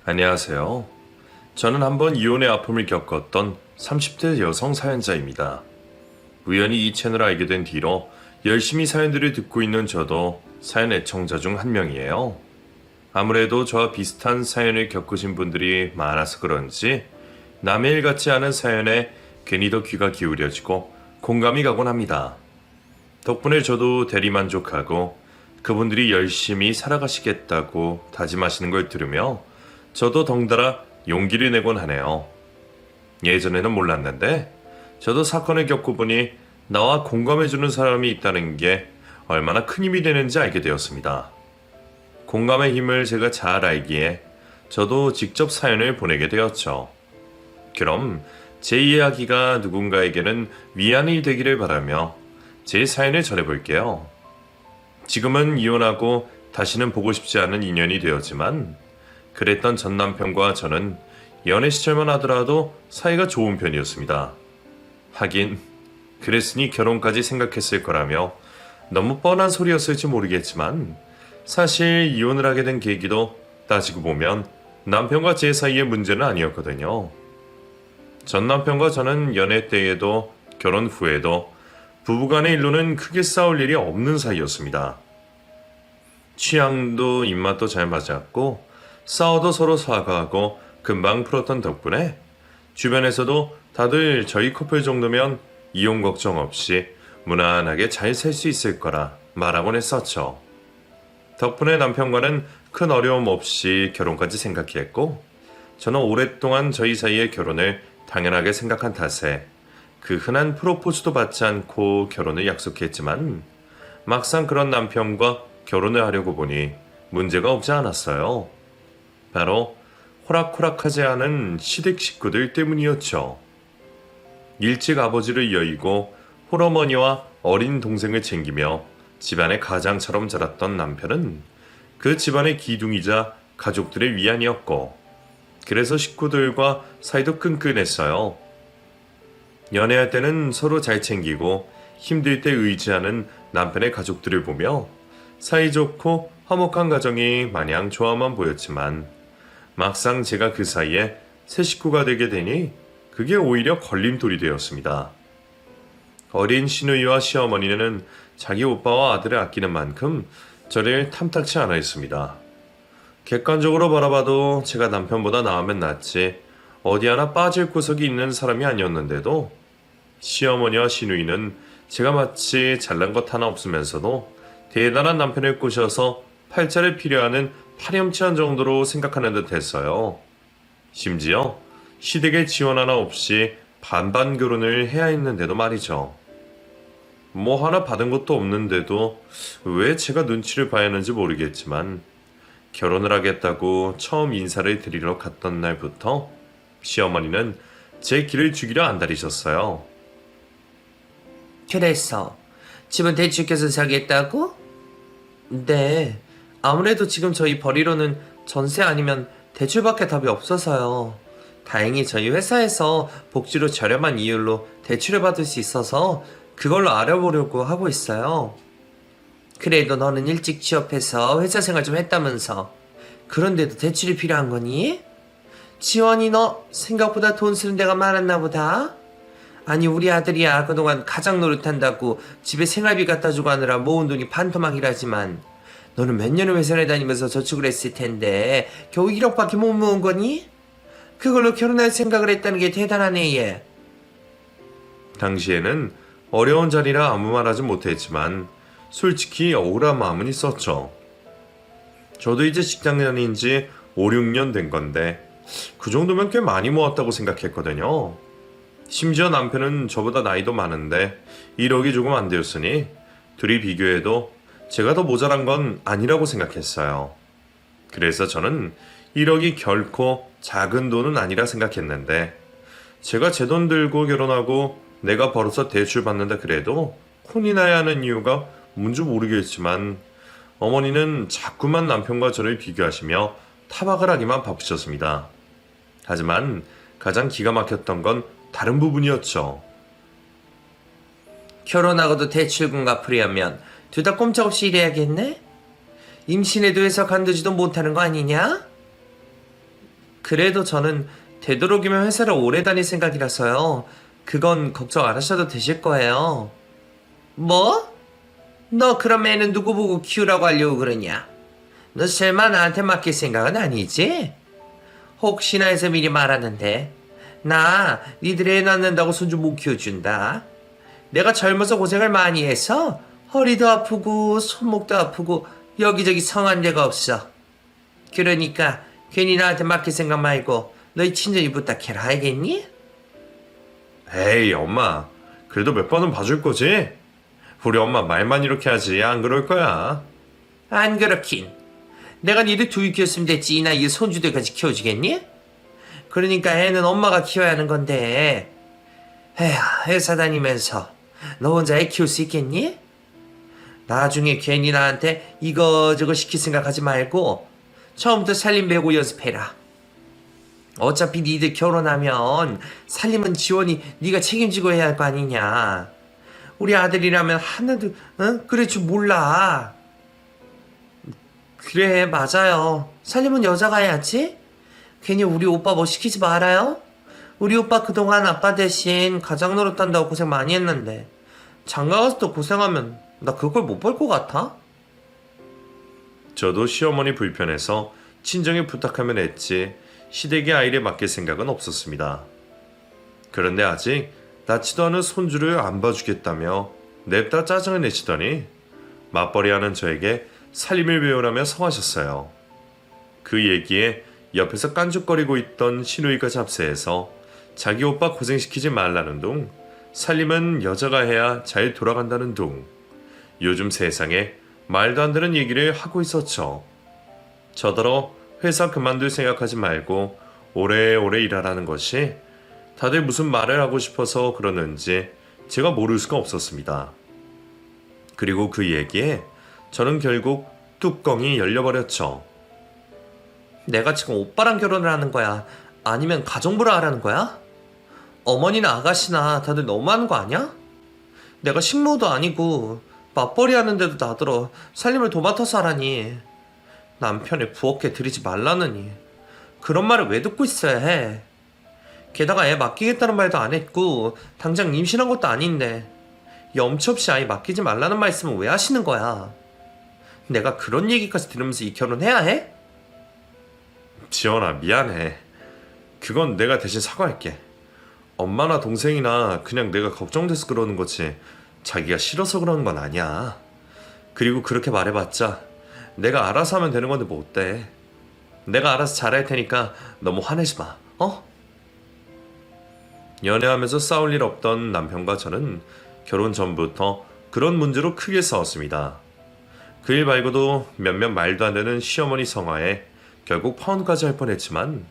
안녕하세요. 저는 한번 이혼의 아픔을 겪었던 30대 여성 사연자입니다. 우연히 이 채널을 알게 된 뒤로 열심히 사연들을 듣고 있는 저도 사연 애청자 중 한 명이에요. 아무래도 저와 비슷한 사연을 겪으신 분들이 많아서 그런지 남의 일 같지 않은 사연에 괜히 더 귀가 기울여지고 공감이 가곤 합니다. 덕분에 저도 대리만족하고 그분들이 열심히 살아가시겠다고 다짐하시는 걸 들으며 저도 덩달아 용기를 내곤 하네요. 예전에는 몰랐는데 저도 사건을 겪고 보니 나와 공감해주는 사람이 있다는 게 얼마나 큰 힘이 되는지 알게 되었습니다. 공감의 힘을 제가 잘 알기에 저도 직접 사연을 보내게 되었죠. 그럼 제 이야기가 누군가에게는 위안이 되기를 바라며 제 사연을 전해볼게요. 지금은 이혼하고 다시는 보고 싶지 않은 인연이 되었지만 그랬던 전 남편과 저는 연애 시절만 하더라도 사이가 좋은 편이었습니다. 하긴 그랬으니 결혼까지 생각했을 거라며 너무 뻔한 소리였을지 모르겠지만 사실 이혼을 하게 된 계기도 따지고 보면 남편과 제 사이의 문제는 아니었거든요. 전 남편과 저는 연애 때에도 결혼 후에도 부부간의 일로는 크게 싸울 일이 없는 사이였습니다. 취향도 입맛도 잘 맞았고 싸워도 서로 사과하고 금방 풀었던 덕분에 주변에서도 다들 저희 커플 정도면 이혼 걱정 없이 무난하게 잘 살 수 있을 거라 말하곤 했었죠. 덕분에 남편과는 큰 어려움 없이 결혼까지 생각했고 저는 오랫동안 저희 사이의 결혼을 당연하게 생각한 탓에 그 흔한 프로포즈도 받지 않고 결혼을 약속했지만 막상 그런 남편과 결혼을 하려고 보니 문제가 없지 않았어요. 바로 호락호락하지 않은 시댁 식구들 때문이었죠. 일찍 아버지를 여의고 홀어머니와 어린 동생을 챙기며 집안의 가장처럼 자랐던 남편은 그 집안의 기둥이자 가족들의 위안이었고 그래서 식구들과 사이도 끈끈했어요. 연애할 때는 서로 잘 챙기고 힘들 때 의지하는 남편의 가족들을 보며 사이좋고 화목한 가정이 마냥 좋아만 보였지만 막상 제가 그 사이에 새 식구가 되게 되니 그게 오히려 걸림돌이 되었습니다. 어린 시누이와 시어머니는 자기 오빠와 아들을 아끼는 만큼 저를 탐탁치 않아 했습니다. 객관적으로 바라봐도 제가 남편보다 나으면 낫지 어디 하나 빠질 구석이 있는 사람이 아니었는데도 시어머니와 시누이는 제가 마치 잘난 것 하나 없으면서도 대단한 남편을 꼬셔서 팔자를 필요하는 파렴치한 정도로 생각하는 듯 했어요. 심지어 시댁의 지원 하나 없이 반반 결혼을 해야 했는데도 말이죠. 뭐 하나 받은 것도 없는데도 왜 제가 눈치를 봐야 하는지 모르겠지만 결혼을 하겠다고 처음 인사를 드리러 갔던 날부터 시어머니는 제 길을 죽이려 안달이셨어요. 그래서 집은 대출해서 사겠다고? 네. 아무래도 지금 저희 벌이로는 전세 아니면 대출밖에 답이 없어서요. 다행히 저희 회사에서 복지로 저렴한 이율로 대출을 받을 수 있어서 그걸로 알아보려고 하고 있어요. 그래도 너는 일찍 취업해서 회사 생활 좀 했다면서. 그런데도 대출이 필요한 거니? 지원이 너 생각보다 돈 쓰는 데가 많았나 보다. 아니 우리 아들이야 그동안 가장 노릇한다고 집에 생활비 갖다 주고 하느라 모은 돈이 반토막이라지만 너는 몇 년을 회사를 다니면서 저축을 했을 텐데 겨우 1억밖에 못 모은 거니? 그걸로 결혼할 생각을 했다는 게 대단하네 얘. 당시에는 어려운 자리라 아무 말 하지 못했지만 솔직히 억울한 마음은 있었죠. 저도 이제 직장 다닌 지 5, 6년 된 건데 그 정도면 꽤 많이 모았다고 생각했거든요. 심지어 남편은 저보다 나이도 많은데 1억이 조금 안 되었으니 둘이 비교해도 제가 더 모자란 건 아니라고 생각했어요. 그래서 저는 1억이 결코 작은 돈은 아니라 생각했는데 제가 제 돈 들고 결혼하고 내가 벌어서 대출 받는다 그래도 혼이 나야 하는 이유가 뭔지 모르겠지만 어머니는 자꾸만 남편과 저를 비교하시며 타박을 하기만 바쁘셨습니다. 하지만 가장 기가 막혔던 건 다른 부분이었죠. 결혼하고도 대출금 갚으려면 둘 다 꼼짝없이 일해야겠네? 임신해도 회사 간두지도 못하는 거 아니냐? 그래도 저는 되도록이면 회사를 오래 다닐 생각이라서요. 그건 걱정 안 하셔도 되실 거예요. 뭐? 너 그럼 애는 누구 보고 키우라고 하려고 그러냐? 너 설마 나한테 맡길 생각은 아니지? 혹시나 해서 미리 말하는데 나 니들 애 낳는다고 손주 못 키워준다. 내가 젊어서 고생을 많이 해서 허리도 아프고 손목도 아프고 여기저기 성한 데가 없어. 그러니까 괜히 나한테 맡길 생각 말고 너희 친정이 부탁해라, 알겠니? 에이, 엄마. 그래도 몇 번은 봐줄 거지? 우리 엄마 말만 이렇게 하지 안 그럴 거야. 안 그렇긴. 내가 니들 둘 키웠으면 됐지 이 나이에 손주들까지 키워주겠니? 그러니까 애는 엄마가 키워야 하는 건데 에휴, 회사 다니면서 너 혼자 애 키울 수 있겠니? 나중에 괜히 나한테 이거저거 시킬 생각하지 말고 처음부터 살림 배우고 연습해라. 어차피 니들 결혼하면 살림은 지원이 네가 책임지고 해야 할 거 아니냐. 우리 아들이라면 하나도 그럴 줄 몰라. 그래, 맞아요. 살림은 여자가 해야지. 괜히 우리 오빠 뭐 시키지 말아요. 우리 오빠 그동안 아빠 대신 가장 노릇한다고 고생 많이 했는데 장가 가서 또 고생하면 나 그걸 못 볼 것 같아? 저도 시어머니 불편해서 친정에 부탁하면 했지 시댁의 아이를 맡길 생각은 없었습니다. 그런데 아직 낳지도 않은 손주를 안 봐주겠다며 냅다 짜증을 내시더니 맞벌이하는 저에게 살림을 배우라며 성하셨어요. 그 얘기에 옆에서 깐죽거리고 있던 시누이가 잡세해서 자기 오빠 고생시키지 말라는 둥, 살림은 여자가 해야 잘 돌아간다는 둥, 요즘 세상에 말도 안 되는 얘기를 하고 있었죠. 저더러 회사 그만둘 생각하지 말고 오래오래 일하라는 것이 다들 무슨 말을 하고 싶어서 그러는지 제가 모를 수가 없었습니다. 그리고 그 얘기에 저는 결국 뚜껑이 열려버렸죠. 내가 지금 오빠랑 결혼을 하는 거야? 아니면 가정부를 하라는 거야? 어머니나 아가씨나 다들 너무하는 거 아니야? 내가 식모도 아니고 맞벌이 하는데도 나들어 살림을 도맡아서 하라니. 남편을 부엌에 들이지 말라느니 그런 말을 왜 듣고 있어야 해. 게다가 애 맡기겠다는 말도 안 했고 당장 임신한 것도 아닌데 염치 없이 아이 맡기지 말라는 말씀은 왜 하시는 거야? 내가 그런 얘기까지 들으면서 이 결혼 해야 해? 지연아, 미안해. 그건 내가 대신 사과할게. 엄마나 동생이나 그냥 내가 걱정돼서 그러는 거지 자기가 싫어서 그러는 건 아니야. 그리고 그렇게 말해봤자 내가 알아서 하면 되는 건데 뭐 어때. 내가 알아서 잘할 테니까 너무 화내지 마. 연애하면서 싸울 일 없던 남편과 저는 결혼 전부터 그런 문제로 크게 싸웠습니다. 그 일 말고도 몇몇 말도 안 되는 시어머니 성화에 결국 파혼까지 할 뻔했지만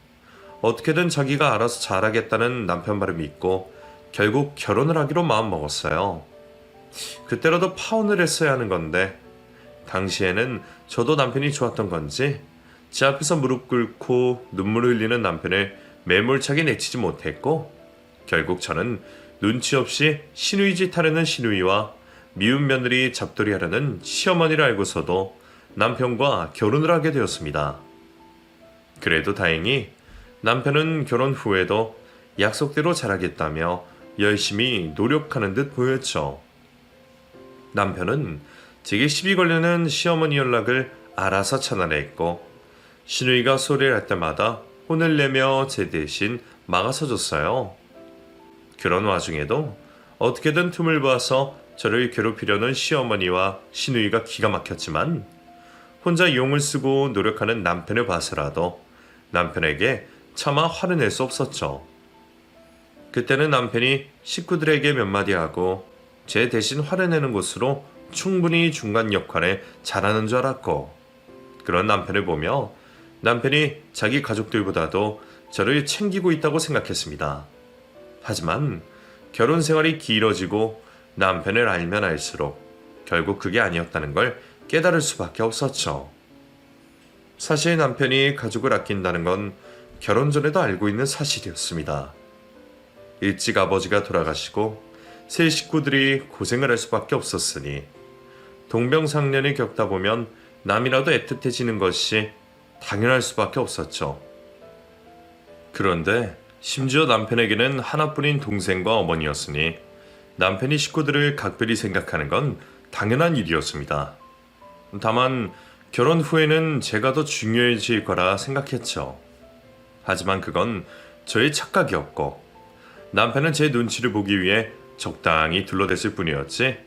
어떻게든 자기가 알아서 잘하겠다는 남편 말을 믿고 결국 결혼을 하기로 마음먹었어요. 그때라도 파혼을 했어야 하는 건데 당시에는 저도 남편이 좋았던 건지 제 앞에서 무릎 꿇고 눈물을 흘리는 남편을 매몰차게 내치지 못했고 결국 저는 눈치 없이 시누이 짓 하려는 시누이와 미운 며느리 잡돌이 하려는 시어머니를 알고서도 남편과 결혼을 하게 되었습니다. 그래도 다행히 남편은 결혼 후에도 약속대로 잘하겠다며 열심히 노력하는 듯 보였죠. 남편은 제게 시비 걸려는 시어머니 연락을 알아서 차단했고 시누이가 소리를 할 때마다 혼을 내며 제 대신 막아서줬어요. 그런 와중에도 어떻게든 틈을 봐서 저를 괴롭히려는 시어머니와 시누이가 기가 막혔지만 혼자 용을 쓰고 노력하는 남편을 봐서라도 남편에게 차마 화를 낼 수 없었죠. 그때는 남편이 식구들에게 몇 마디 하고 제 대신 화를 내는 것으로 충분히 중간 역할을 잘하는 줄 알았고 그런 남편을 보며 남편이 자기 가족들보다도 저를 챙기고 있다고 생각했습니다. 하지만 결혼 생활이 길어지고 남편을 알면 알수록 결국 그게 아니었다는 걸 깨달을 수밖에 없었죠. 사실 남편이 가족을 아낀다는 건 결혼 전에도 알고 있는 사실이었습니다. 일찍 아버지가 돌아가시고 세 식구들이 고생을 할 수밖에 없었으니 동병상련을 겪다 보면 남이라도 애틋해지는 것이 당연할 수밖에 없었죠. 그런데 심지어 남편에게는 하나뿐인 동생과 어머니였으니 남편이 식구들을 각별히 생각하는 건 당연한 일이었습니다. 다만 결혼 후에는 제가 더 중요해질 거라 생각했죠. 하지만 그건 저의 착각이었고 남편은 제 눈치를 보기 위해 적당히 둘러댔을 뿐이었지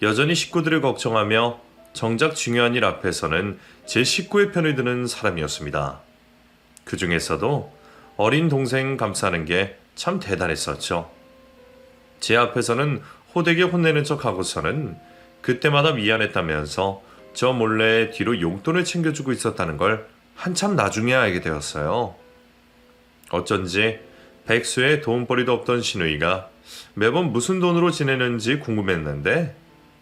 여전히 식구들을 걱정하며 정작 중요한 일 앞에서는 제 식구의 편을 드는 사람이었습니다. 그 중에서도 어린 동생 감싸는 게 참 대단했었죠. 제 앞에서는 호되게 혼내는 척 하고서는 그때마다 미안했다면서 저 몰래 뒤로 용돈을 챙겨주고 있었다는 걸 한참 나중에 알게 되었어요. 어쩐지 백수의 돈벌이도 없던 시누이가 매번 무슨 돈으로 지내는지 궁금했는데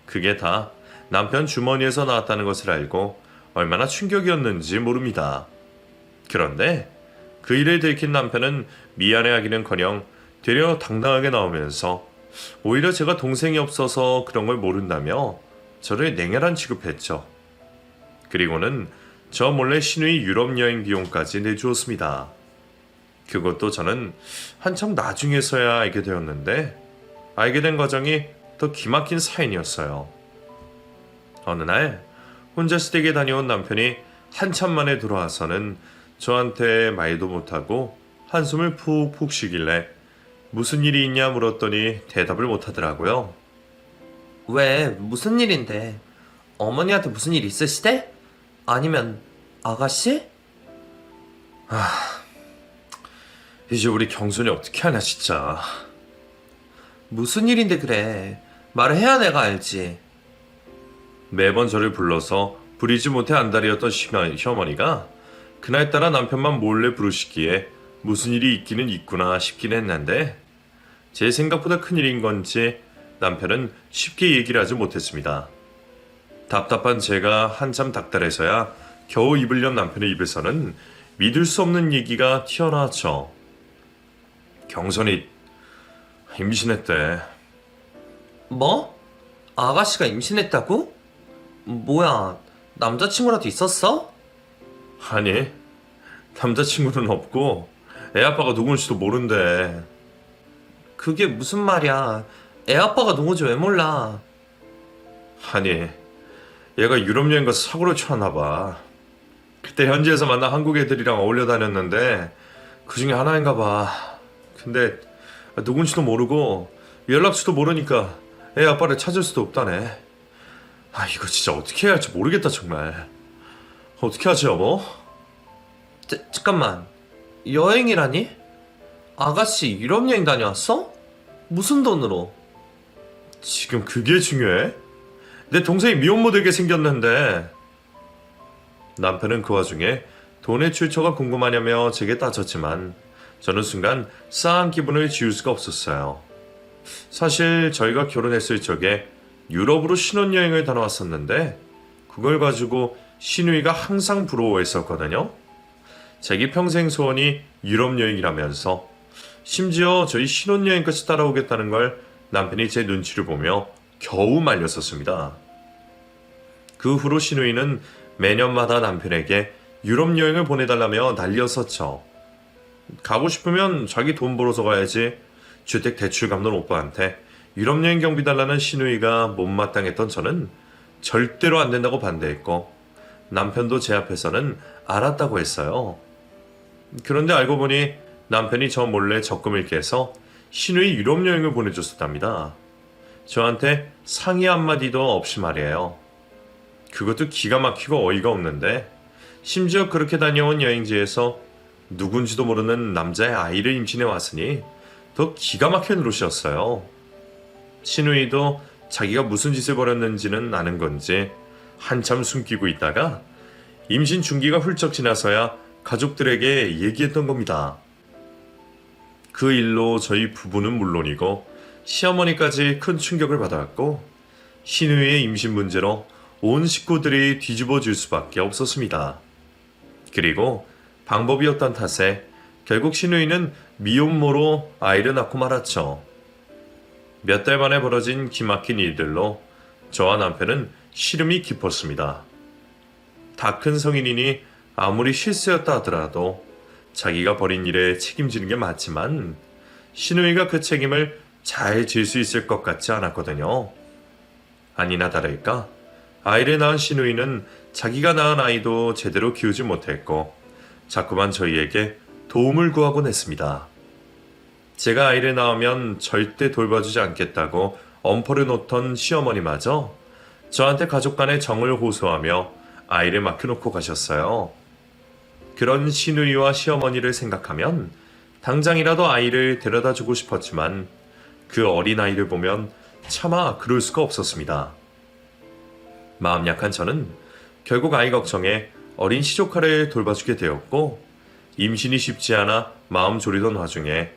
그게 다 남편 주머니에서 나왔다는 것을 알고 얼마나 충격이었는지 모릅니다. 그런데 그 일을 들킨 남편은 미안해하기는커녕 되려 당당하게 나오면서 오히려 제가 동생이 없어서 그런 걸 모른다며 저를 냉혈한 취급했죠. 그리고는 저 몰래 시누이 유럽 여행 비용까지 내주었습니다. 그것도 저는 한참 나중에서야 알게 되었는데 알게 된 과정이 더 기막힌 사연이었어요. 어느 날 혼자 시댁에 다녀온 남편이 한참 만에 돌아와서는 저한테 말도 못하고 한숨을 푹푹 쉬길래 무슨 일이 있냐 물었더니 대답을 못하더라고요. 왜? 무슨 일인데? 어머니한테 무슨 일 있으시대? 아니면 아가씨? 이제 우리 경선이 어떻게 하냐 진짜. 무슨 일인데 그래? 말을 해야 내가 알지. 매번 저를 불러서 부리지 못해 안달이었던 시어머니가 그날따라 남편만 몰래 부르시기에 무슨 일이 있기는 있구나 싶긴 했는데 제 생각보다 큰일인 건지 남편은 쉽게 얘기를 하지 못했습니다. 답답한 제가 한참 닥달해서야 겨우 입을 연 남편의 입에서는 믿을 수 없는 얘기가 튀어나왔죠. 경선이 임신했대. 뭐? 아가씨가 임신했다고? 뭐야, 남자친구라도 있었어? 아니, 남자친구는 없고 애 아빠가 누군지도 모른대. 그게 무슨 말이야. 애 아빠가 누구지 왜 몰라. 아니, 얘가 유럽 여행 가서 사고를 쳤나 봐. 그때 현지에서 만난 한국 애들이랑 어울려 다녔는데 그 중에 하나인가 봐. 근데 누군지도 모르고 연락처도 모르니까 애 아빠를 찾을 수도 없다네. 이거 진짜 어떻게 해야 할지 모르겠다 정말. 어떻게 하지 여보? 잠깐만. 여행이라니? 아가씨 유럽 여행 다녀왔어? 무슨 돈으로? 지금 그게 중요해? 내 동생이 미혼모되게 생겼는데. 남편은 그 와중에 돈의 출처가 궁금하냐며 제게 따졌지만 저는 순간 싸한 기분을 지울 수가 없었어요. 사실 저희가 결혼했을 적에 유럽으로 신혼여행을 다녀왔었는데 그걸 가지고 시누이가 항상 부러워했었거든요. 자기 평생 소원이 유럽 여행이라면서 심지어 저희 신혼여행까지 따라오겠다는 걸 남편이 제 눈치를 보며 겨우 말렸었습니다. 그 후로 시누이는 매년마다 남편에게 유럽 여행을 보내달라며 난리였었죠. 가고 싶으면 자기 돈 벌어서 가야지. 주택 대출 갚는 오빠한테 유럽 여행 경비 달라는 시누이가 못마땅했던 저는 절대로 안 된다고 반대했고 남편도 제 앞에서는 알았다고 했어요. 그런데 알고 보니 남편이 저 몰래 적금을 깨서 시누이 유럽 여행을 보내줬었답니다. 저한테 상의 한마디도 없이 말이에요. 그것도 기가 막히고 어이가 없는데 심지어 그렇게 다녀온 여행지에서 누군지도 모르는 남자의 아이를 임신해 왔으니 더 기가 막힌 노릇이었어요. 시누이도 자기가 무슨 짓을 벌였는지는 아는 건지 한참 숨기고 있다가 임신 중기가 훌쩍 지나서야 가족들에게 얘기했던 겁니다. 그 일로 저희 부부는 물론이고 시어머니까지 큰 충격을 받았고 시누이의 임신 문제로 온 식구들이 뒤집어질 수밖에 없었습니다. 그리고 방법이었던 탓에 결국 시누이는 미혼모로 아이를 낳고 말았죠. 몇 달 만에 벌어진 기막힌 일들로 저와 남편은 시름이 깊었습니다. 다 큰 성인이니 아무리 실수였다 하더라도 자기가 벌인 일에 책임지는 게 맞지만 신우이가 그 책임을 잘 질 수 있을 것 같지 않았거든요. 아니나 다를까 아이를 낳은 신우이는 자기가 낳은 아이도 제대로 키우지 못했고 자꾸만 저희에게 도움을 구하곤 했습니다. 제가 아이를 낳으면 절대 돌봐주지 않겠다고 엄포를 놓던 시어머니마저 저한테 가족 간의 정을 호소하며 아이를 맡겨놓고 가셨어요. 그런 시누이와 시어머니를 생각하면 당장이라도 아이를 데려다주고 싶었지만 그 어린 아이를 보면 차마 그럴 수가 없었습니다. 마음 약한 저는 결국 아이 걱정에 어린 시조카를 돌봐주게 되었고 임신이 쉽지 않아 마음 졸이던 와중에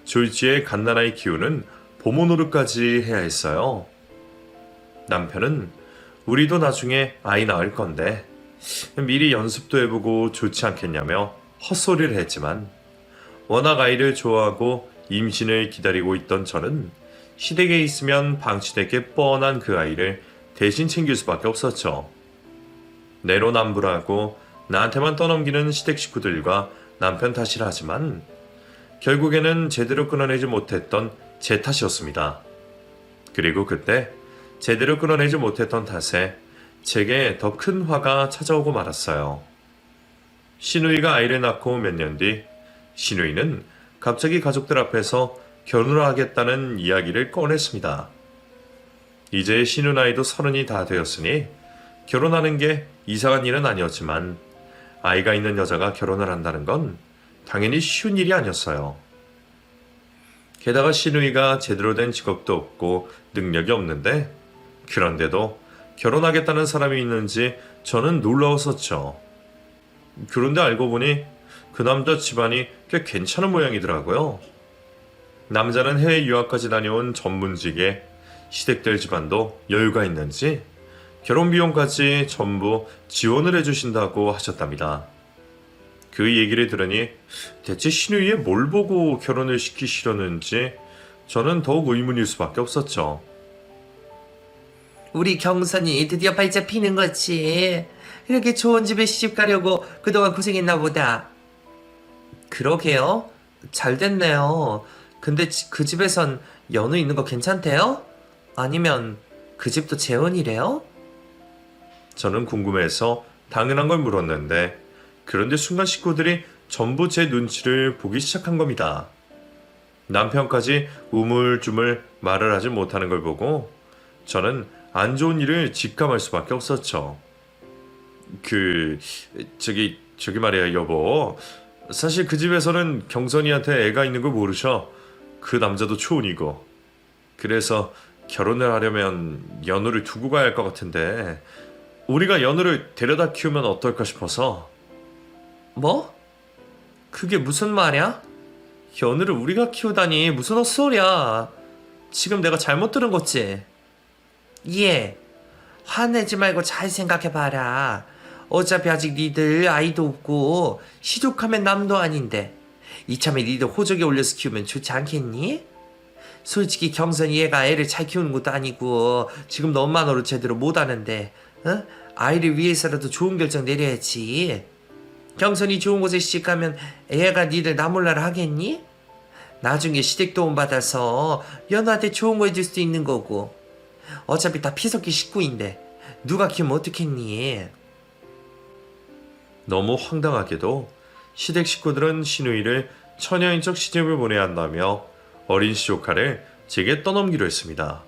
졸지에 갓난아이 키우는 보모 노릇까지 해야 했어요. 남편은 우리도 나중에 아이 낳을 건데 미리 연습도 해보고 좋지 않겠냐며 헛소리를 했지만 워낙 아이를 좋아하고 임신을 기다리고 있던 저는 시댁에 있으면 방치될 게 뻔한 그 아이를 대신 챙길 수밖에 없었죠. 내로남불하고 나한테만 떠넘기는 시댁 식구들과 남편 탓이라 하지만 결국에는 제대로 끊어내지 못했던 제 탓이었습니다. 그리고 그때 제대로 끊어내지 못했던 탓에 제게 더 큰 화가 찾아오고 말았어요. 시누이가 아이를 낳고 몇 년 뒤 시누이는 갑자기 가족들 앞에서 결혼을 하겠다는 이야기를 꺼냈습니다. 이제 시누나이도 30이 다 되었으니 결혼하는 게 이상한 일은 아니었지만 아이가 있는 여자가 결혼을 한다는 건 당연히 쉬운 일이 아니었어요. 게다가 시누이가 제대로 된 직업도 없고 능력이 없는데 그런데도 결혼하겠다는 사람이 있는지 저는 놀라웠었죠. 그런데 알고 보니 그 남자 집안이 꽤 괜찮은 모양이더라고요. 남자는 해외 유학까지 다녀온 전문직에 시댁들 집안도 여유가 있는지 결혼 비용까지 전부 지원을 해주신다고 하셨답니다. 그 얘기를 들으니 대체 시누이에 뭘 보고 결혼을 시키시려는지 저는 더욱 의문일 수밖에 없었죠. 우리 경선이 드디어 발자 피는 거지. 이렇게 좋은 집에 시집 가려고 그동안 고생했나 보다. 그러게요. 잘 됐네요. 근데 그 집에선 연우 있는 거 괜찮대요? 아니면 그 집도 재혼이래요? 저는 궁금해서 당연한 걸 물었는데 그런데 순간 식구들이 전부 제 눈치를 보기 시작한 겁니다. 남편까지 우물쭈물 말을 하지 못하는 걸 보고 저는 안 좋은 일을 직감할 수밖에 없었죠. 저기 말이야 여보. 사실 그 집에서는 경선이한테 애가 있는 걸 모르셔. 그 남자도 초혼이고. 그래서 결혼을 하려면 연우를 두고 가야 할 것 같은데 우리가 연우를 데려다 키우면 어떨까 싶어서. 뭐? 그게 무슨 말이야? 연우를 우리가 키우다니 무슨 헛소리야. 지금 내가 잘못 들은 거지? 예. 화내지 말고 잘 생각해봐라. 어차피 아직 니들 아이도 없고 시족하면 남도 아닌데 이참에 니들 호적에 올려서 키우면 좋지 않겠니? 솔직히 경선이 얘가 애를 잘 키우는 것도 아니고 지금도 엄마 노릇 제대로 못하는데 어? 아이를 위해서라도 좋은 결정 내려야지. 경선이 좋은 곳에 시집가면 애가 니들 나몰라라 하겠니? 나중에 시댁 도움 받아서 연우한테 좋은 거 해줄 수도 있는 거고 어차피 다 피석기 식구인데 누가 키우면 어떡했니? 너무 황당하게도 시댁 식구들은 시누이를 처녀인 척 시집을 보내야 한다며 어린 시조카를 제게 떠넘기로 했습니다.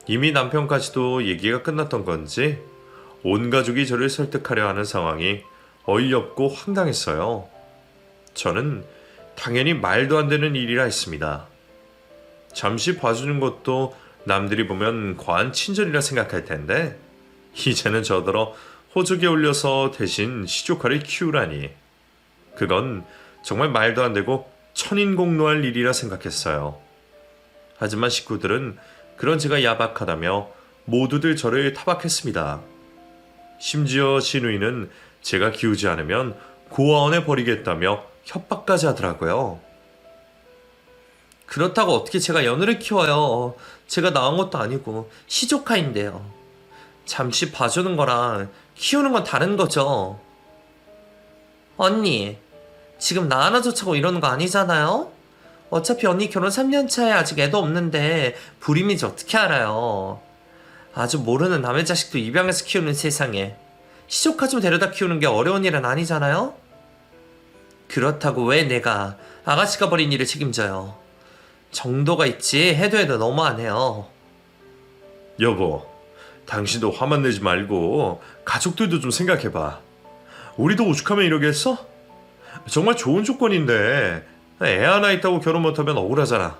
이미 남편까지도 얘기가 끝났던 건지 온 가족이 저를 설득하려 하는 상황이 어이없고 황당했어요. 저는 당연히 말도 안 되는 일이라 했습니다. 잠시 봐주는 것도 남들이 보면 과한 친절이라 생각할 텐데 이제는 저더러 호적에 올려서 대신 시조카를 키우라니. 그건 정말 말도 안 되고 천인공노할 일이라 생각했어요. 하지만 식구들은 그런 제가 야박하다며 모두들 저를 타박했습니다. 심지어 시누이는 제가 키우지 않으면 고아원에 버리겠다며 협박까지 하더라고요. 그렇다고 어떻게 제가 연우를 키워요. 제가 낳은 것도 아니고 시조카인데요. 잠시 봐주는 거랑 키우는 건 다른 거죠. 언니, 지금 나 하나 좋자고 이러는 거 아니잖아요? 어차피 언니 결혼 3년 차에 아직 애도 없는데 불임인지 어떻게 알아요? 아주 모르는 남의 자식도 입양해서 키우는 세상에 시조카 좀 데려다 키우는 게 어려운 일은 아니잖아요? 그렇다고 왜 내가 아가씨가 벌인 일을 책임져요? 정도가 있지 해도 너무하네요. 여보, 당신도 화만 내지 말고 가족들도 좀 생각해봐. 우리도 오죽하면 이러겠어? 정말 좋은 조건인데 애 하나 있다고 결혼 못하면 억울하잖아.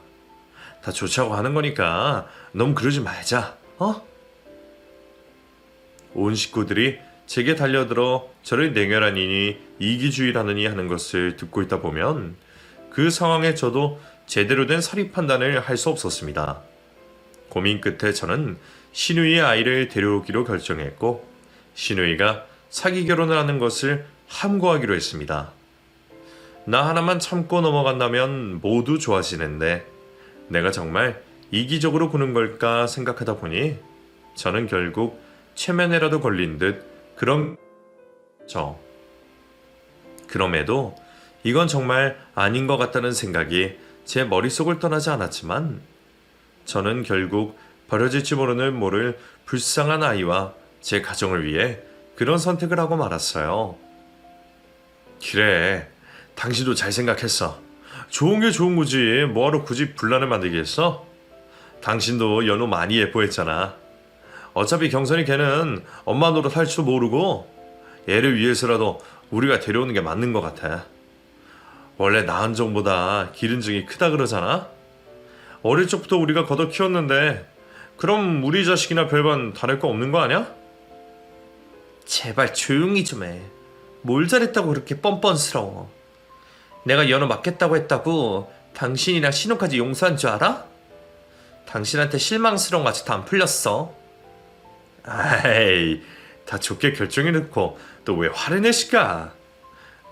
다 좋자고 하는 거니까 너무 그러지 말자. 온 식구들이 제게 달려들어 저를 냉혈한이니 이기주의라느니 하는 것을 듣고 있다 보면 그 상황에 저도 제대로 된 사리 판단을 할 수 없었습니다. 고민 끝에 저는 신우이의 아이를 데려오기로 결정했고 신우이가 사기 결혼을 하는 것을 함구하기로 했습니다. 나 하나만 참고 넘어간다면 모두 좋아지는데 내가 정말 이기적으로 구는 걸까 생각하다 보니 저는 결국 최면에라도 걸린 듯 그럼에도 이건 정말 아닌 것 같다는 생각이 제 머릿속을 떠나지 않았지만 저는 결국 버려질지 모를 불쌍한 아이와 제 가정을 위해 그런 선택을 하고 말았어요. 그래, 당신도 잘 생각했어. 좋은 게 좋은 거지. 뭐하러 굳이 분란을 만들겠어? 당신도 연우 많이 예뻐했잖아. 어차피 경선이 걔는 엄마 노릇 할 줄 모르고 얘를 위해서라도 우리가 데려오는 게 맞는 것 같아. 원래 낳은 종보다 기른 종이 크다 그러잖아? 어릴 적부터 우리가 걷어 키웠는데 그럼 우리 자식이나 별반 다를 거 없는 거 아니야? 제발 조용히 좀 해. 뭘 잘했다고 그렇게 뻔뻔스러워. 내가 연우 맡겠다고 했다고 당신이랑 신우까지 용서한 줄 알아? 당신한테 실망스러운 거 아직도 안 풀렸어. 아이, 다 좋게 결정해놓고 또 왜 화를 내실까?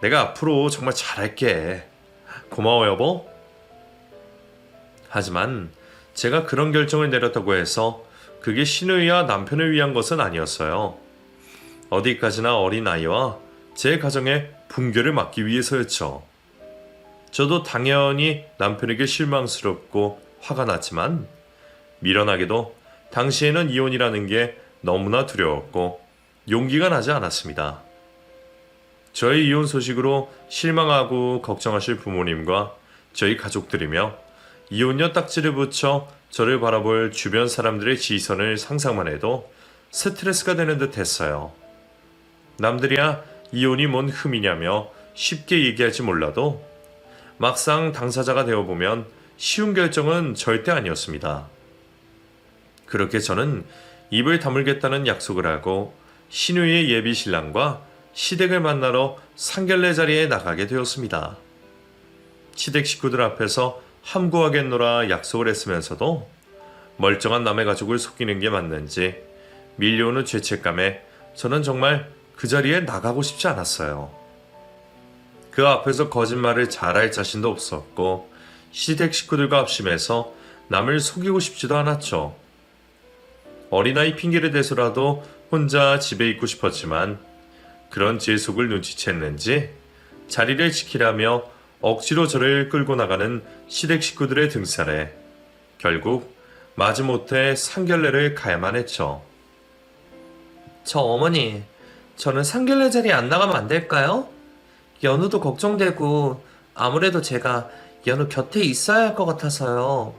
내가 앞으로 정말 잘할게. 고마워 여보. 하지만 제가 그런 결정을 내렸다고 해서 그게 신우이와 남편을 위한 것은 아니었어요. 어디까지나 어린 아이와 제 가정의 붕괴를 막기 위해서였죠. 저도 당연히 남편에게 실망스럽고 화가 났지만 미련하게도 당시에는 이혼이라는 게 너무나 두려웠고 용기가 나지 않았습니다. 저희 이혼 소식으로 실망하고 걱정하실 부모님과 저희 가족들이며 이혼녀 딱지를 붙여 저를 바라볼 주변 사람들의 시선을 상상만 해도 스트레스가 되는 듯 했어요. 남들이야 이혼이 뭔 흠이냐며 쉽게 얘기할지 몰라도 막상 당사자가 되어보면 쉬운 결정은 절대 아니었습니다. 그렇게 저는 입을 다물겠다는 약속을 하고 신우이의 예비 신랑과 시댁을 만나러 상견례 자리에 나가게 되었습니다. 시댁 식구들 앞에서 함구하겠노라 약속을 했으면서도 멀쩡한 남의 가족을 속이는 게 맞는지 밀려오는 죄책감에 저는 정말 그 자리에 나가고 싶지 않았어요. 그 앞에서 거짓말을 잘할 자신도 없었고 시댁 식구들과 합심해서 남을 속이고 싶지도 않았죠. 어린아이 핑계를 대서라도 혼자 집에 있고 싶었지만 그런 제 속을 눈치챘는지 자리를 지키라며 억지로 저를 끌고 나가는 시댁 식구들의 등살에 결국 마지못해 상견례를 가야만 했죠. 저 어머니, 저는 상견례 자리에 안 나가면 안 될까요? 연우도 걱정되고 아무래도 제가 연우 곁에 있어야 할 것 같아서요.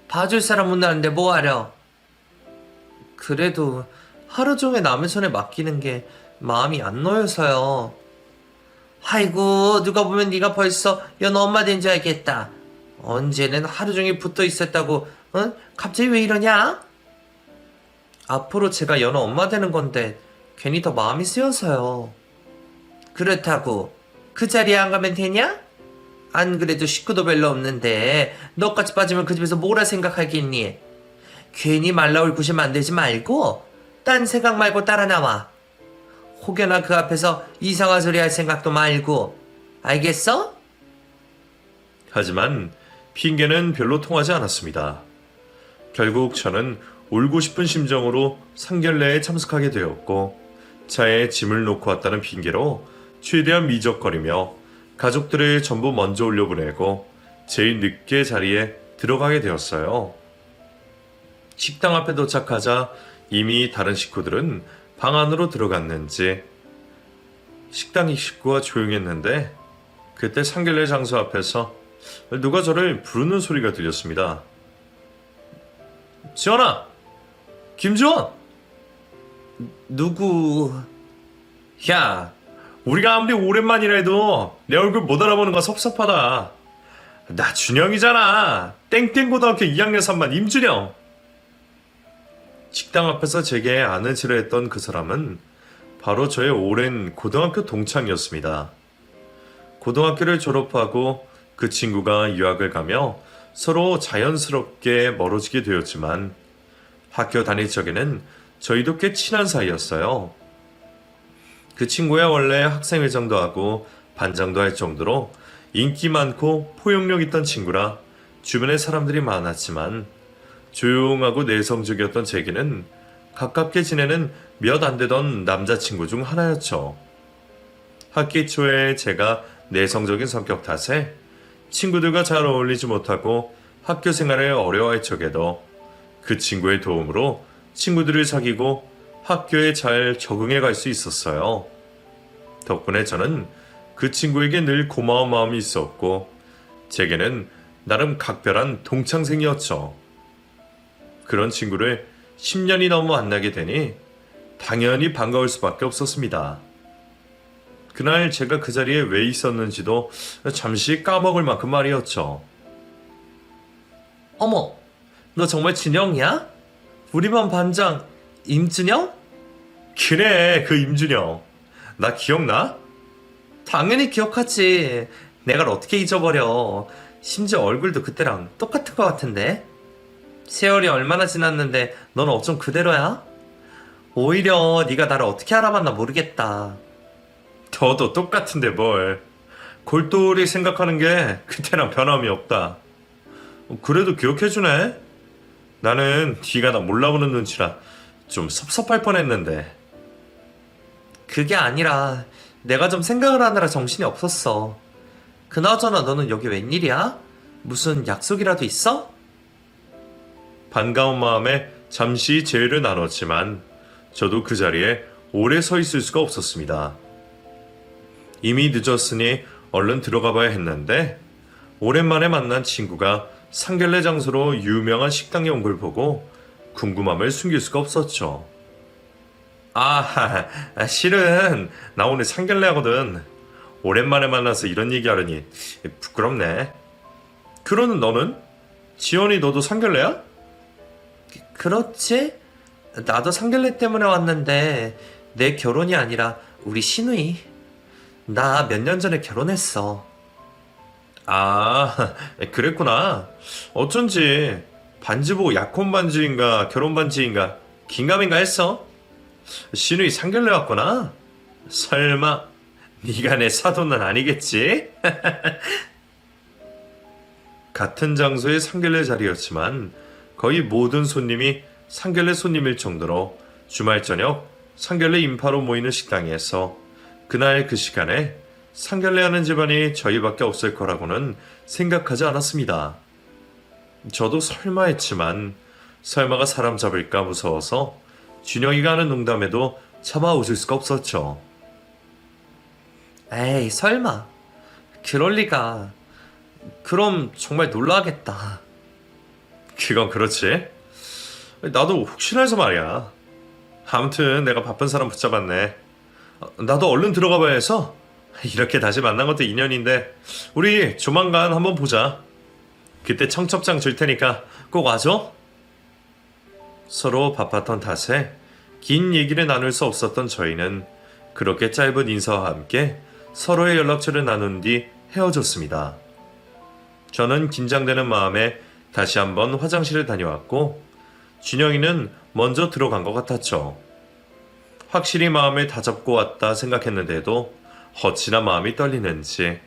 봐줄 사람 못 나는데 뭐하려? 그래도 하루 종일 남의 손에 맡기는 게 마음이 안 놓여서요. 아이고, 누가 보면 네가 벌써 연우 엄마 된 줄 알겠다. 언제는 하루 종일 붙어 있었다고, 응? 갑자기 왜 이러냐? 앞으로 제가 연우 엄마 되는 건데 괜히 더 마음이 쓰여서요. 그렇다고 그 자리에 안 가면 되냐? 안 그래도 식구도 별로 없는데 너까지 빠지면 그 집에서 뭐라 생각하겠니? 괜히 말 나올 구실 만들지 말고 딴 생각 말고 따라 나와. 혹여나 그 앞에서 이상한 소리 할 생각도 말고. 알겠어? 하지만 핑계는 별로 통하지 않았습니다. 결국 저는 울고 싶은 심정으로 상견례에 참석하게 되었고 차에 짐을 놓고 왔다는 핑계로 최대한 미적거리며 가족들을 전부 먼저 올려보내고 제일 늦게 자리에 들어가게 되었어요. 식당 앞에 도착하자 이미 다른 식구들은 방 안으로 들어갔는지 식당 식구가 조용했는데 그때 상길래 장소 앞에서 누가 저를 부르는 소리가 들렸습니다. 지원아! 김지원! 누구? 야, 우리가 아무리 오랜만이라 해도 내 얼굴 못 알아보는 거 섭섭하다. 나 준영이잖아. 땡땡고등학교 2학년 3반 임준영. 식당 앞에서 제게 아는 체를 했던 그 사람은 바로 저의 오랜 고등학교 동창이었습니다. 고등학교를 졸업하고 그 친구가 유학을 가며 서로 자연스럽게 멀어지게 되었지만 학교 다닐 적에는 저희도 꽤 친한 사이였어요. 그 친구야 원래 학생회장도 하고 반장도 할 정도로 인기 많고 포용력 있던 친구라 주변에 사람들이 많았지만 조용하고 내성적이었던 제게는 가깝게 지내는 몇 안 되던 남자친구 중 하나였죠. 학기 초에 제가 내성적인 성격 탓에 친구들과 잘 어울리지 못하고 학교 생활을 어려워할 적에도 그 친구의 도움으로 친구들을 사귀고 학교에 잘 적응해 갈 수 있었어요. 덕분에 저는 그 친구에게 늘 고마운 마음이 있었고 제게는 나름 각별한 동창생이었죠. 그런 친구를 10년이 넘어 만나게 되니 당연히 반가울 수밖에 없었습니다. 그날 제가 그 자리에 왜 있었는지도 잠시 까먹을 만큼 말이었죠. 어머, 너 정말 준영이야? 우리 반 반장 임준영? 그래, 그 임준영. 나 기억나? 당연히 기억하지. 내가 어떻게 잊어버려. 심지어 얼굴도 그때랑 똑같은 것 같은데. 세월이 얼마나 지났는데 넌 어쩜 그대로야? 오히려 네가 나를 어떻게 알아봤나 모르겠다. 너도 똑같은데 뭘. 골똘히 생각하는 게 그때랑 변함이 없다. 그래도 기억해주네. 나는 네가 나 몰라보는 눈치라 좀 섭섭할 뻔했는데. 그게 아니라 내가 좀 생각을 하느라 정신이 없었어. 그나저나 너는 여기 웬일이야? 무슨 약속이라도 있어? 반가운 마음에 잠시 제의를 나눴지만 저도 그 자리에 오래 서 있을 수가 없었습니다. 이미 늦었으니 얼른 들어가 봐야 했는데 오랜만에 만난 친구가 상견례 장소로 유명한 식당에 온 걸 보고 궁금함을 숨길 수가 없었죠. 실은 나 오늘 상견례 하거든. 오랜만에 만나서 이런 얘기하려니 부끄럽네. 그러는 너는? 지연이 너도 상견례야? 그렇지? 나도 상견례 때문에 왔는데 내 결혼이 아니라 우리 시누이. 나 몇 년 전에 결혼했어. 그랬구나. 어쩐지 반지 보고 약혼 반지인가 결혼 반지인가 긴가민가 했어. 시누이 상견례 왔구나. 설마 네가 내 사돈은 아니겠지? 같은 장소의 상견례 자리였지만 거의 모든 손님이 상견례 손님일 정도로 주말 저녁 상견례 인파로 모이는 식당에서 그날 그 시간에 상견례하는 집안이 저희밖에 없을 거라고는 생각하지 않았습니다. 저도 설마 했지만 설마가 사람 잡을까 무서워서 준영이가 하는 농담에도 참아 웃을 수가 없었죠. 에이, 설마. 그럴 리가. 그럼 정말 놀라겠다. 그건 그렇지. 나도 혹시나 해서 말이야. 아무튼 내가 바쁜 사람 붙잡았네. 나도 얼른 들어가 봐야 해서 이렇게 다시 만난 것도 인연인데 우리 조만간 한번 보자. 그때 청첩장 줄 테니까 꼭 와줘. 서로 바빴던 탓에 긴 얘기를 나눌 수 없었던 저희는 그렇게 짧은 인사와 함께 서로의 연락처를 나눈 뒤 헤어졌습니다. 저는 긴장되는 마음에 다시 한번 화장실을 다녀왔고 준영이는 먼저 들어간 것 같았죠. 확실히 마음을 다잡고 왔다 생각했는데도 어찌나 마음이 떨리는지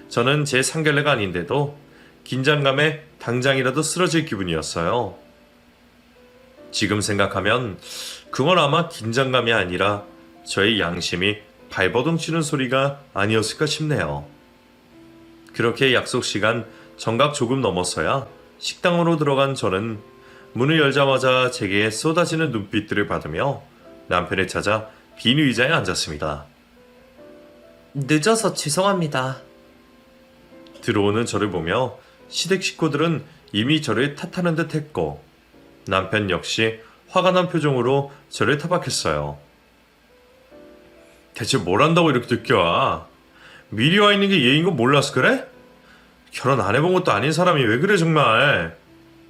저는 제 상견례가 아닌데도 긴장감에 당장이라도 쓰러질 기분이었어요. 지금 생각하면 그건 아마 긴장감이 아니라 저의 양심이 발버둥 치는 소리가 아니었을까 싶네요. 그렇게 약속 시간 정각 조금 넘었어야 식당으로 들어간 저는 문을 열자마자 제게 쏟아지는 눈빛들을 받으며 남편을 찾아 빈 의자에 앉았습니다. 늦어서 죄송합니다. 들어오는 저를 보며 시댁 식구들은 이미 저를 탓하는 듯 했고 남편 역시 화가 난 표정으로 저를 타박했어요. 대체 뭘 한다고 이렇게 늦게 와? 미리 와 있는 게 예의인 거 몰라서 그래? 결혼 안 해본 것도 아닌 사람이 왜 그래 정말.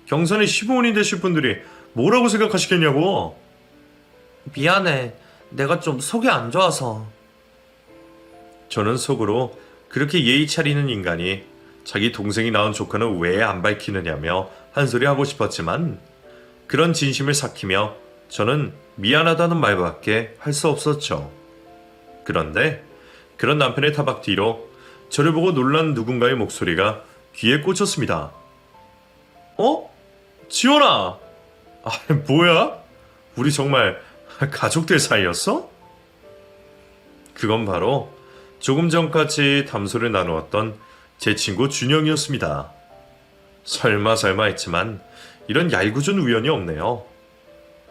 경선이 시부모님 되실 분들이 뭐라고 생각하시겠냐고. 미안해. 내가 좀 속이 안 좋아서. 저는 속으로 그렇게 예의 차리는 인간이 자기 동생이 낳은 조카는 왜 안 밝히느냐며 한 소리 하고 싶었지만 그런 진심을 삭히며 저는 미안하다는 말밖에 할 수 없었죠. 그런데 그런 남편의 타박 뒤로 저를 보고 놀란 누군가의 목소리가 귀에 꽂혔습니다. 어? 지원아! 아, 뭐야? 우리 정말 가족들 사이였어? 그건 바로 조금 전까지 담소를 나누었던 제 친구 준영이었습니다. 설마 했지만 이런 얄궂은 우연이 없네요.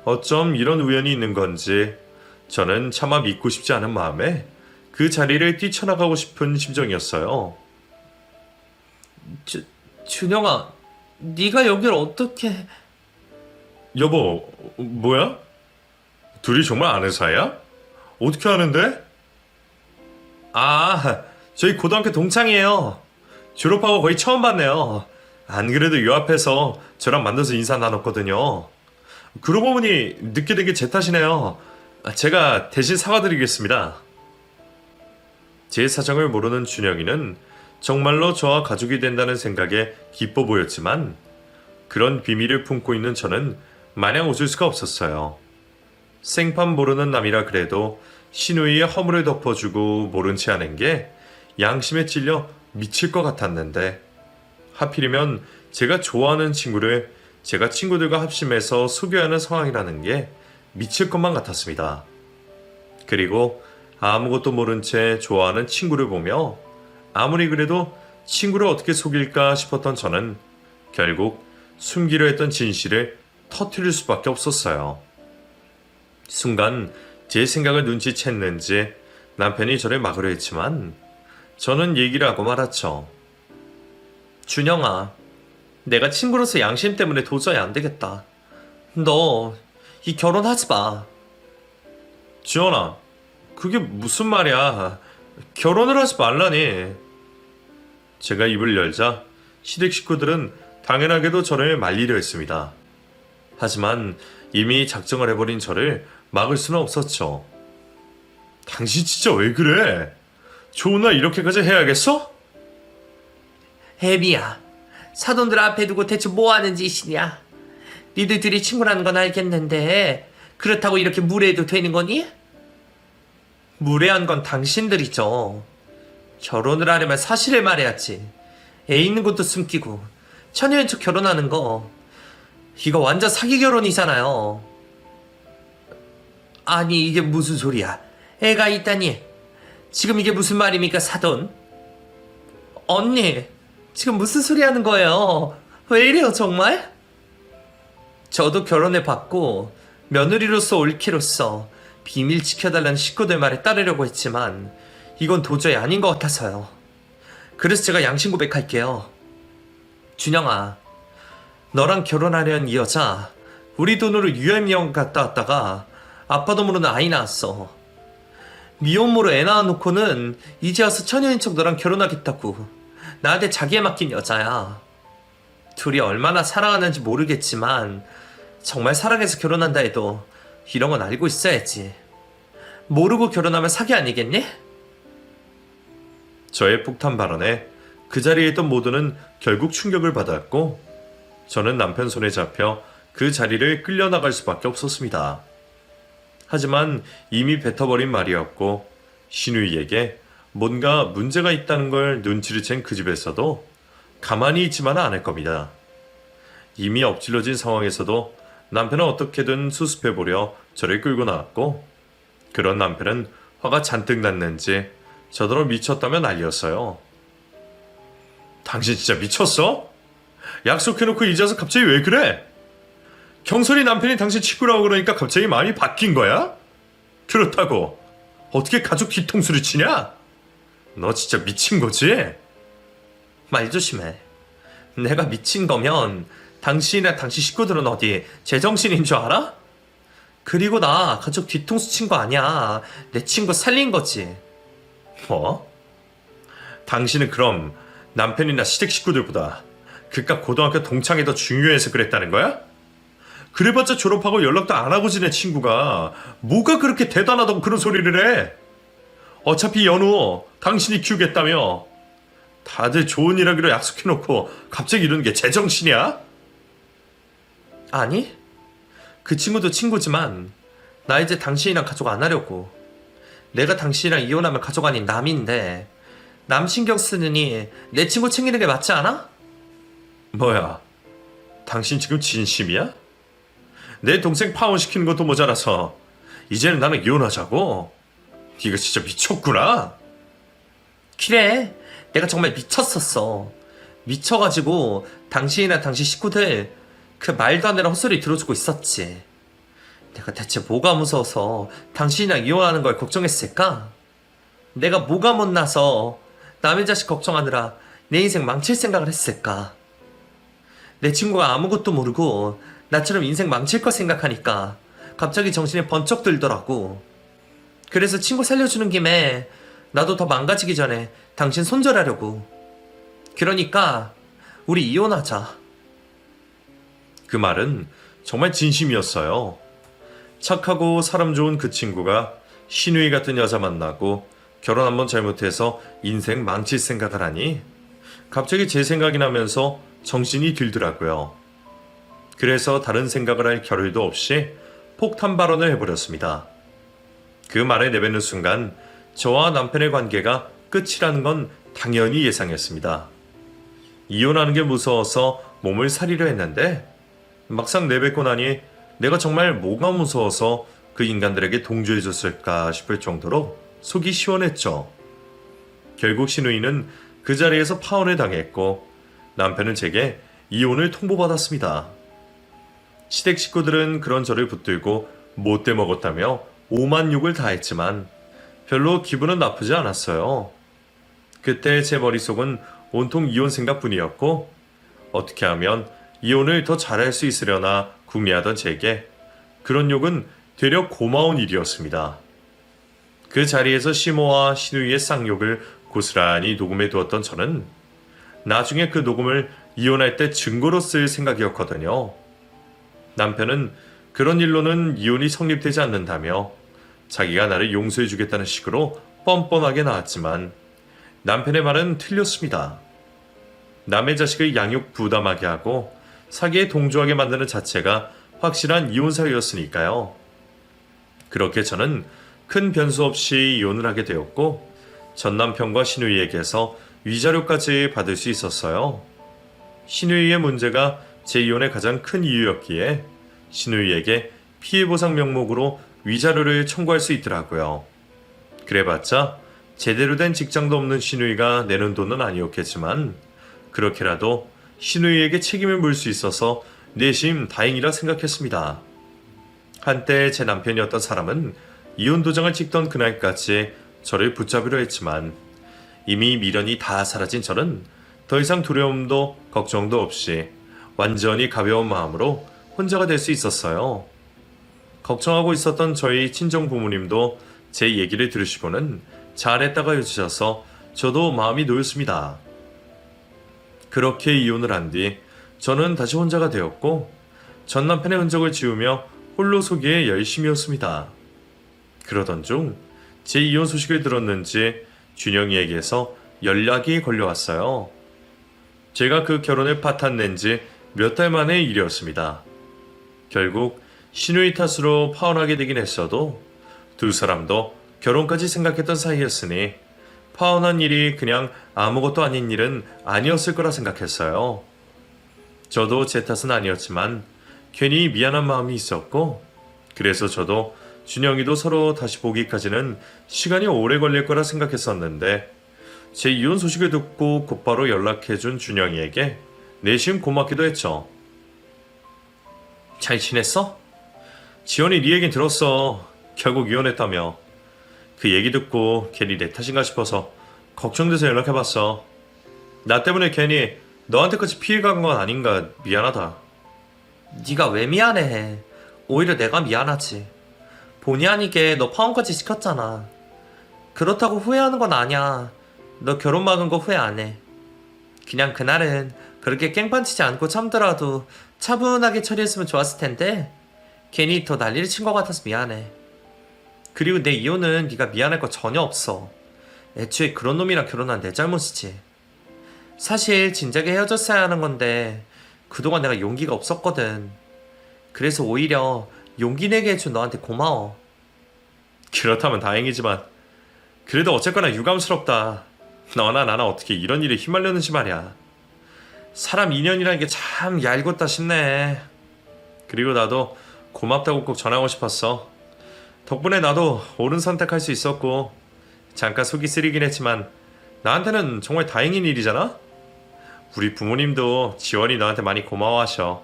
어쩜 이런 우연이 있는 건지 저는 차마 믿고 싶지 않은 마음에 그 자리를 뛰쳐나가고 싶은 심정이었어요. 준영아, 네가 여길 어떻게... 여보, 뭐야? 둘이 정말 아는 사이야? 어떻게 아는데? 아, 저희 고등학교 동창이에요. 졸업하고 거의 처음 봤네요. 안 그래도 요 앞에서 저랑 만나서 인사 나눴거든요. 그러고 보니 늦게 된 게 제 탓이네요. 제가 대신 사과드리겠습니다. 제 사정을 모르는 준영이는 정말로 저와 가족이 된다는 생각에 기뻐 보였지만 그런 비밀을 품고 있는 저는 마냥 웃을 수가 없었어요. 생판 모르는 남이라 그래도 신우이의 허물을 덮어주고 모른 체 하는 게 양심에 찔려 미칠 것 같았는데 하필이면 제가 좋아하는 친구를 제가 친구들과 합심해서 속여야 하는 상황이라는 게 미칠 것만 같았습니다. 그리고 아무것도 모른 채 좋아하는 친구를 보며 아무리 그래도 친구를 어떻게 속일까 싶었던 저는 결국 숨기려 했던 진실을 터뜨릴 수밖에 없었어요. 순간 제 생각을 눈치챘는지 남편이 저를 막으려 했지만 저는 얘기를 하고 말았죠. 준영아, 내가 친구로서 양심 때문에 도저히 안 되겠다. 너 이 결혼하지 마. 지원아, 그게 무슨 말이야. 결혼을 하지 말라니. 제가 입을 열자 시댁 식구들은 당연하게도 저를 말리려 했습니다. 하지만 이미 작정을 해버린 저를 막을 수는 없었죠. 당신 진짜 왜 그래? 좋은 날 이렇게까지 해야겠어? 혜미야, 사돈들 앞에 두고 대체 뭐 하는 짓이냐? 니들 둘이 친구라는 건 알겠는데 그렇다고 이렇게 무례해도 되는 거니? 무례한 건 당신들이죠. 결혼을 하려면 사실을 말해야지. 애 있는 것도 숨기고 처녀인 척 결혼하는 거 이거 완전 사기 결혼이잖아요. 아니 이게 무슨 소리야. 애가 있다니. 지금 이게 무슨 말입니까, 사돈? 언니, 지금 무슨 소리 하는 거예요? 왜 이래요 정말? 저도 결혼해 봤고 며느리로서 올케로서 비밀 지켜달라는 식구들 말에 따르려고 했지만 이건 도저히 아닌 것 같아서요. 그래서 제가 양심 고백할게요. 준영아, 너랑 결혼하려는 이 여자 우리 돈으로 유해미용 갔다 왔다가 아빠도 모르는 아이 낳았어. 미혼모로 애 낳아놓고는 이제 와서 처녀인 척 너랑 결혼하겠다고 나한테 자기에 맡긴 여자야. 둘이 얼마나 사랑하는지 모르겠지만 정말 사랑해서 결혼한다 해도 이런 건 알고 있어야지. 모르고 결혼하면 사기 아니겠니? 저의 폭탄 발언에 그 자리에 있던 모두는 결국 충격을 받았고 저는 남편 손에 잡혀 그 자리를 끌려나갈 수밖에 없었습니다. 하지만 이미 뱉어버린 말이었고 신우이에게 뭔가 문제가 있다는 걸 눈치를 챈 그 집에서도 가만히 있지만은 않을 겁니다. 이미 엎질러진 상황에서도 남편은 어떻게든 수습해보려 저를 끌고 나왔고 그런 남편은 화가 잔뜩 났는지 저더러 미쳤다며 난리였어요. 당신 진짜 미쳤어? 약속해놓고 이제 와서 갑자기 왜 그래? 경솔이 남편이 당신 친구라고 그러니까 갑자기 마음이 바뀐 거야? 그렇다고 어떻게 가족 뒤통수를 치냐? 너 진짜 미친 거지? 말 조심해. 내가 미친 거면 당신이나 당신 식구들은 어디 제정신인 줄 알아? 그리고 나 가족 뒤통수 친 거 아니야. 내 친구 살린 거지. 뭐? 당신은 그럼 남편이나 시댁 식구들보다 그깟 고등학교 동창이 더 중요해서 그랬다는 거야? 그래봤자 졸업하고 연락도 안 하고 지낸 친구가 뭐가 그렇게 대단하다고 그런 소리를 해? 어차피 연우 당신이 키우겠다며 다들 좋은 일 하기로 약속해놓고 갑자기 이러는 게 제정신이야? 아니? 그 친구도 친구지만 나 이제 당신이랑 가족 안 하려고. 내가 당신이랑 이혼하면 가족 아닌 남인데 남 신경 쓰느니 내 친구 챙기는 게 맞지 않아? 뭐야? 당신 지금 진심이야? 내 동생 파혼시키는 것도 모자라서 이제는 나는 이혼하자고? 네가 진짜 미쳤구나. 그래, 내가 정말 미쳤었어. 미쳐가지고 당신이나 당신 식구들 그 말도 안 되는 헛소리 들어주고 있었지. 내가 대체 뭐가 무서워서 당신이랑 이혼하는 걸 걱정했을까? 내가 뭐가 못나서 남의 자식 걱정하느라 내 인생 망칠 생각을 했을까? 내 친구가 아무것도 모르고 나처럼 인생 망칠 거 생각하니까 갑자기 정신이 번쩍 들더라고. 그래서 친구 살려주는 김에 나도 더 망가지기 전에 당신 손절하려고. 그러니까 우리 이혼하자. 그 말은 정말 진심이었어요. 착하고 사람 좋은 그 친구가 신우이 같은 여자 만나고 결혼 한번 잘못해서 인생 망칠 생각을 하니 갑자기 제 생각이 나면서 정신이 들더라고요. 그래서 다른 생각을 할 겨를도 없이 폭탄 발언을 해버렸습니다. 그 말을 내뱉는 순간 저와 남편의 관계가 끝이라는 건 당연히 예상했습니다. 이혼하는 게 무서워서 몸을 사리려 했는데 막상 내뱉고 나니 내가 정말 뭐가 무서워서 그 인간들에게 동조해줬을까 싶을 정도로 속이 시원했죠. 결국 신우이는 그 자리에서 파혼을 당했고 남편은 제게 이혼을 통보받았습니다. 시댁 식구들은 그런 저를 붙들고 못돼 먹었다며 오만 욕을 다 했지만 별로 기분은 나쁘지 않았어요. 그때 제 머릿속은 온통 이혼 생각뿐이었고 어떻게 하면 이혼을 더 잘할 수 있으려나 궁리하던 제게 그런 욕은 되려 고마운 일이었습니다. 그 자리에서 시모와 신우이의 쌍욕을 고스란히 녹음해 두었던 저는 나중에 그 녹음을 이혼할 때 증거로 쓸 생각이었거든요. 남편은 그런 일로는 이혼이 성립되지 않는다며 자기가 나를 용서해 주겠다는 식으로 뻔뻔하게 나왔지만 남편의 말은 틀렸습니다. 남의 자식을 양육 부담하게 하고 사기에 동조하게 만드는 자체가 확실한 이혼 사유였으니까요. 그렇게 저는 큰 변수 없이 이혼을 하게 되었고 전 남편과 신우이에게서 위자료까지 받을 수 있었어요. 신우이의 문제가 제 이혼의 가장 큰 이유였기에 신우이에게 피해보상 명목으로 위자료를 청구할 수 있더라고요. 그래봤자 제대로 된 직장도 없는 신우이가 내는 돈은 아니었겠지만 그렇게라도 신우이에게 책임을 물 수 있어서 내심 다행이라 생각했습니다. 한때 제 남편이었던 사람은 이혼 도장을 찍던 그날까지 저를 붙잡으려 했지만 이미 미련이 다 사라진 저는 더 이상 두려움도 걱정도 없이 완전히 가벼운 마음으로 혼자가 될 수 있었어요. 걱정하고 있었던 저희 친정 부모님도 제 얘기를 들으시고는 잘했다가 해주셔서 저도 마음이 놓였습니다. 그렇게 이혼을 한 뒤 저는 다시 혼자가 되었고 전 남편의 흔적을 지우며 홀로 소기에 열심이었습니다. 그러던 중 제 이혼 소식을 들었는지 준영이에게서 연락이 걸려왔어요. 제가 그 결혼을 파탄낸 지 몇 달 만의 일이었습니다. 결국 신우이 탓으로 파혼하게 되긴 했어도 두 사람도 결혼까지 생각했던 사이였으니 파혼한 일이 그냥 아무것도 아닌 일은 아니었을 거라 생각했어요. 저도 제 탓은 아니었지만 괜히 미안한 마음이 있었고 그래서 저도 준영이도 서로 다시 보기까지는 시간이 오래 걸릴 거라 생각했었는데 제 이혼 소식을 듣고 곧바로 연락해준 준영이에게 내심 고맙기도 했죠. 잘 지냈어? 지원이 네 얘긴 들었어. 결국 이혼했다며. 그 얘기 듣고 괜히 내 탓인가 싶어서 걱정돼서 연락해봤어. 나 때문에 괜히 너한테까지 피해간 건 아닌가 미안하다. 네가 왜 미안해? 오히려 내가 미안하지. 본의 아니게 너 파혼까지 시켰잖아. 그렇다고 후회하는 건 아니야. 너 결혼 막은 거 후회 안 해. 그냥 그날은 그렇게 깽판치지 않고 참더라도 차분하게 처리했으면 좋았을 텐데 괜히 더 난리를 친 것 같아서 미안해. 그리고 내 이혼은 네가 미안할 거 전혀 없어. 애초에 그런 놈이랑 결혼한 내 잘못이지. 사실 진작에 헤어졌어야 하는 건데 그동안 내가 용기가 없었거든. 그래서 오히려 용기 내게 해준 너한테 고마워. 그렇다면 다행이지만 그래도 어쨌거나 유감스럽다. 너나 나나 어떻게 이런 일에 휘말렸는지 말이야. 사람 인연이라는 게 참 얄궂다 싶네. 그리고 나도 고맙다고 꼭 전하고 싶었어. 덕분에 나도 옳은 선택할 수 있었고 잠깐 속이 쓰리긴 했지만 나한테는 정말 다행인 일이잖아? 우리 부모님도 지원이 너한테 많이 고마워하셔.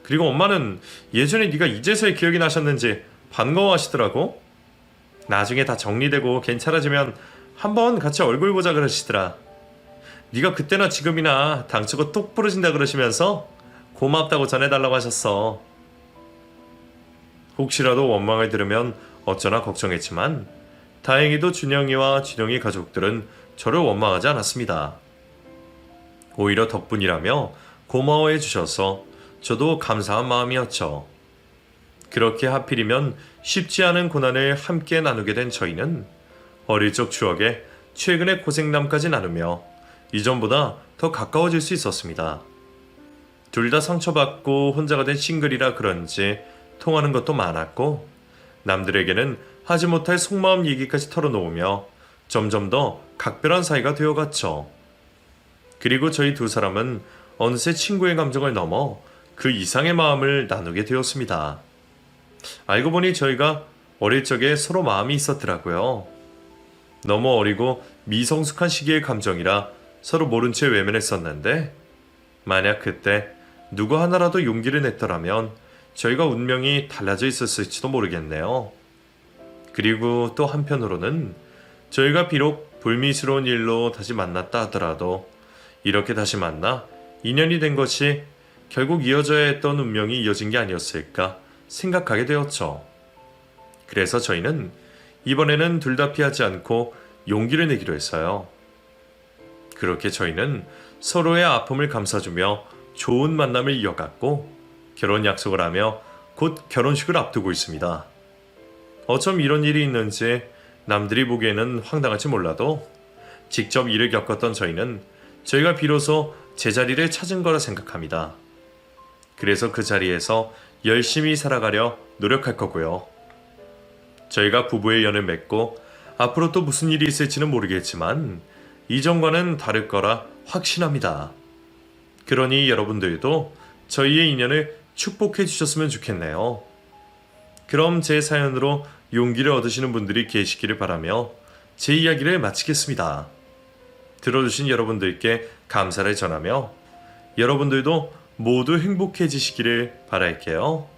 그리고 엄마는 예전에 네가 이제서야 기억이 나셨는지 반가워하시더라고. 나중에 다 정리되고 괜찮아지면 한번 같이 얼굴 보자 그러시더라. 네가 그때나 지금이나 당초가 똑 부러진다 그러시면서 고맙다고 전해달라고 하셨어. 혹시라도 원망을 들으면 어쩌나 걱정했지만 다행히도 준영이와 준영이 가족들은 저를 원망하지 않았습니다. 오히려 덕분이라며 고마워해 주셔서 저도 감사한 마음이었죠. 그렇게 하필이면 쉽지 않은 고난을 함께 나누게 된 저희는 어릴 적 추억에 최근의 고생남까지 나누며 이전보다 더 가까워질 수 있었습니다. 둘 다 상처받고 혼자가 된 싱글이라 그런지 통하는 것도 많았고 남들에게는 하지 못할 속마음 얘기까지 털어놓으며 점점 더 각별한 사이가 되어갔죠. 그리고 저희 두 사람은 어느새 친구의 감정을 넘어 그 이상의 마음을 나누게 되었습니다. 알고 보니 저희가 어릴 적에 서로 마음이 있었더라고요. 너무 어리고 미성숙한 시기의 감정이라 서로 모른 채 외면했었는데 만약 그때 누구 하나라도 용기를 냈더라면 저희가 운명이 달라져 있었을지도 모르겠네요. 그리고 또 한편으로는 저희가 비록 불미스러운 일로 다시 만났다 하더라도 이렇게 다시 만나 인연이 된 것이 결국 이어져야 했던 운명이 이어진 게 아니었을까 생각하게 되었죠. 그래서 저희는 이번에는 둘 다 피하지 않고 용기를 내기로 했어요. 그렇게 저희는 서로의 아픔을 감싸주며 좋은 만남을 이어갔고 결혼 약속을 하며 곧 결혼식을 앞두고 있습니다. 어쩜 이런 일이 있는지 남들이 보기에는 황당할지 몰라도 직접 일을 겪었던 저희는 저희가 비로소 제자리를 찾은 거라 생각합니다. 그래서 그 자리에서 열심히 살아가려 노력할 거고요. 저희가 부부의 연을 맺고 앞으로 또 무슨 일이 있을지는 모르겠지만 이전과는 다를 거라 확신합니다. 그러니 여러분들도 저희의 인연을 축복해 주셨으면 좋겠네요. 그럼 제 사연으로 용기를 얻으시는 분들이 계시기를 바라며 제 이야기를 마치겠습니다. 들어주신 여러분들께 감사를 전하며 여러분들도 모두 행복해지시기를 바랄게요.